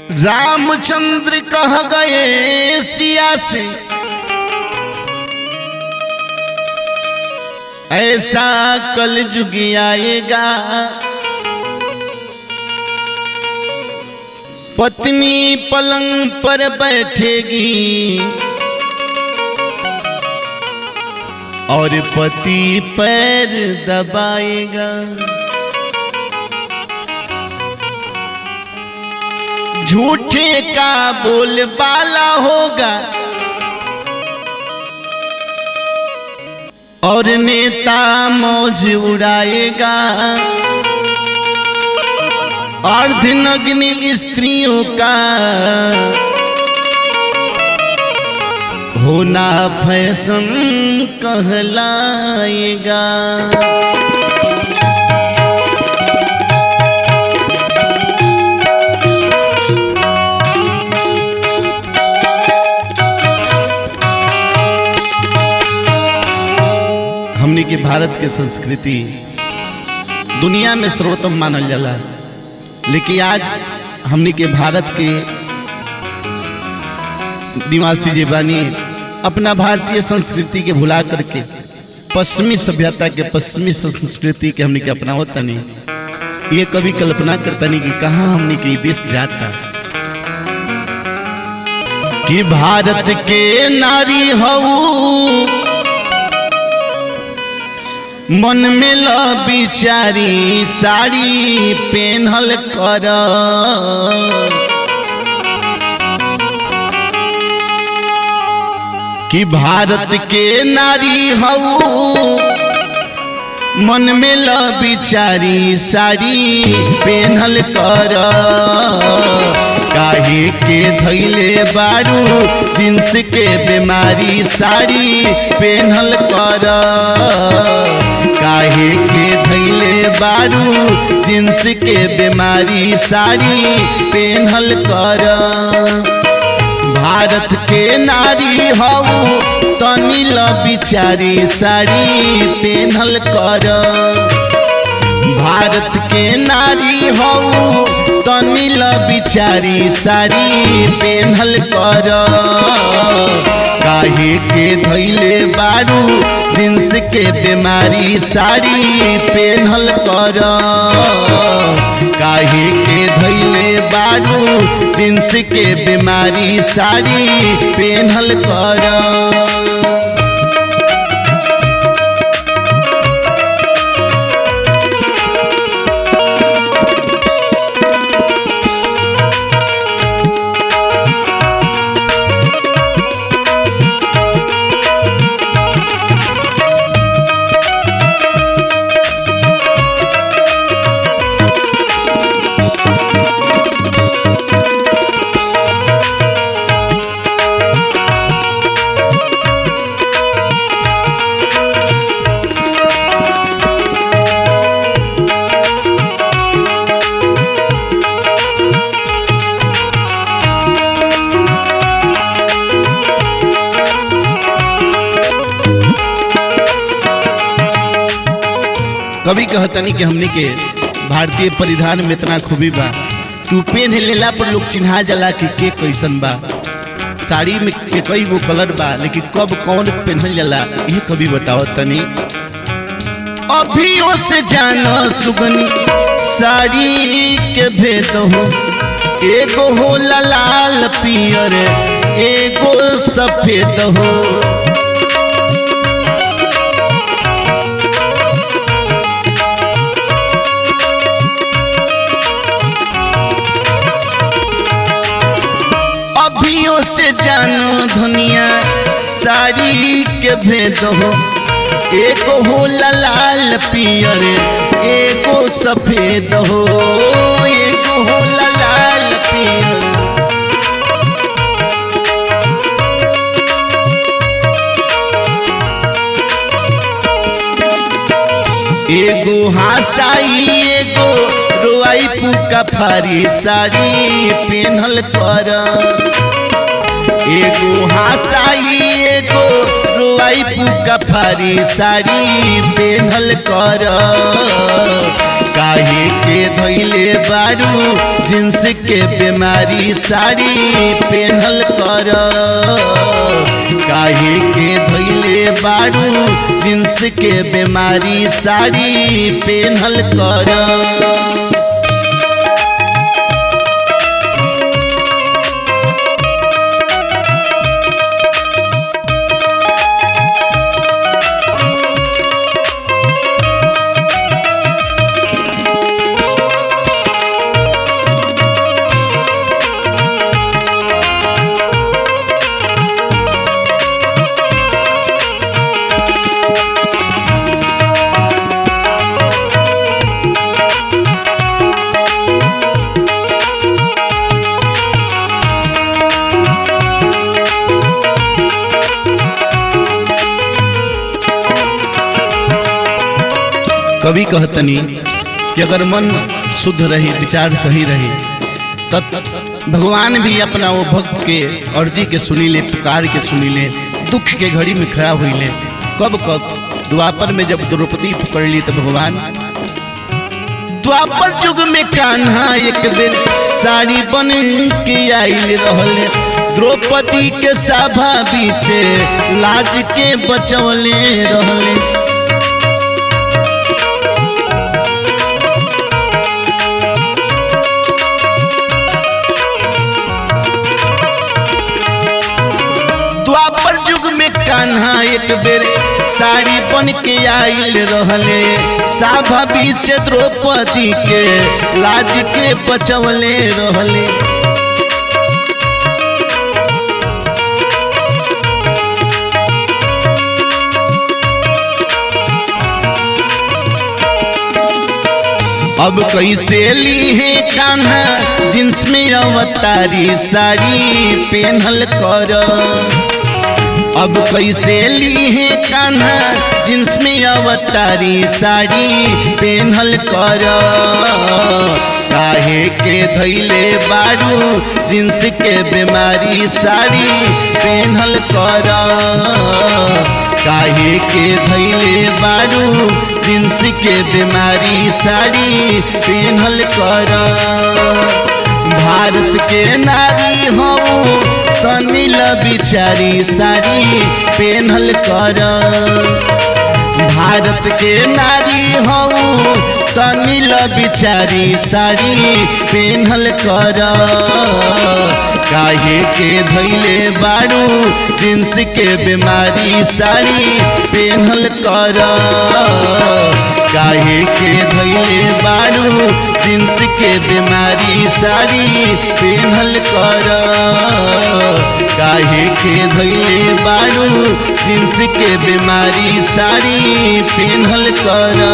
रामचंद्र कह गए सिया से ऐसा कलयुग आएगा, पत्नी पलंग पर बैठेगी और पति पैर दबाएगा। झूठे का बोलबाला होगा और नेता मौज उड़ाएगा। अर्धनग्न स्त्रियों का होना फैशन कहलाएगा। हमने के भारत के संस्कृति दुनिया में सर्वोत्तम मानल जाला, लेकिन आज हमने के भारत के निवासी जीवानी अपना भारतीय संस्कृति के भुला करके पश्चिमी सभ्यता के पश्चिमी संस्कृति के हमने के अपनावता नहीं। ये कभी कल्पना करता नहीं कि कहाँ हमने के देश जाता। कि भारत के नारी हऊ मन में ल बिचारी साड़ी पहनल कर। कि भारत के नारी हऊ मन में ल बिचारी साड़ी पहनल कर। काहे के धैले बारू जिन्स के बीमारी साड़ी पहनल कर। काहे के धैले बारू जिन्स के बीमारी साड़ी पहनल कर। भारत के नारी हऊ तनी ल बिचारी साड़ी पहनल कर। भारत के नारी हऊ तनी ल बिचारी साड़ी पहनल कर। काहे के धैले बारू जिन्स के बीमारी साड़ी पहनल कर। काहे के धैले बारू जिन्स के बीमारी साड़ी पहनल कर। कभी कहतनी कि हमने के भारतीय परिधान में इतना खूबी बा कि पेन लेला पर लोग चिन्हा जाला कि के कैसन बा। साड़ी में के कई गो कलर बा, लेकिन कब कौन पहनल जाला ये कभी बताओ तनी। अभियो से जानो सुगनी साड़ी के भेद हो। एगो हो लाल पियर एगो सफेद हो। अभियो से जानो दुनिया साड़ी के भेद हो। एगो हो लाल पियर एगो सफेद हो। एगो हो लाल पियर एगो हासाई एगो रोआई पुका फारी साड़ी पहनल कर। एगो हासाई एगो रोआई पुका फारी साड़ी पहनल कर। काहे के धैले बारू जिन्स के बीमारी साड़ी पेनहल कर काहे के धैले बारू जिन्स के बीमारी साड़ी पेनहल कर कवि कहतनी कि अगर मन शुद्ध रही विचार सही रही तब भगवान भी अपना वो भक्त के अर्जी के सुनी ले पुकार के सुनी ले दुख के घड़ी में खड़ा हुई ले कब कब द्वापर में जब द्रौपदी पकड़ ली तो भगवान द्वापर युग में कान्हा एक बेर साड़ी बन के आइल रहले द्रौपदी के सभा बीचे लाज के बचौले रहले कान्हा एक बेर साड़ी बन के आइल रहले सभा बीच द्रौपदी के लाज के बचवले रहले अब कैसे ली है कान्हा जिन्स में अवतारी साड़ी पेनहल कर अब कैसे ली है कान्हा जिन्स में अवतारी साड़ी पेनहल कर काहे के धैले बारू जिन्स के बीमारी साड़ी पेनहल कर काहे के धैले बारू जिन्स के बीमारी साड़ी पेनहल कर भारत के नारी हो तनिल बिचारी साड़ी पेनहल कर भारत के नारी हो तनिल बिचारी साड़ी पेनहल कर काहे के धैले बारू जिन्स के बीमारी साड़ी पेनहल कर काहे के धैले बारू जिन्स के बीमारी साड़ी पेनहल कर काहे के धैले बारू जिन्स के बीमारी साड़ी पेनहल कर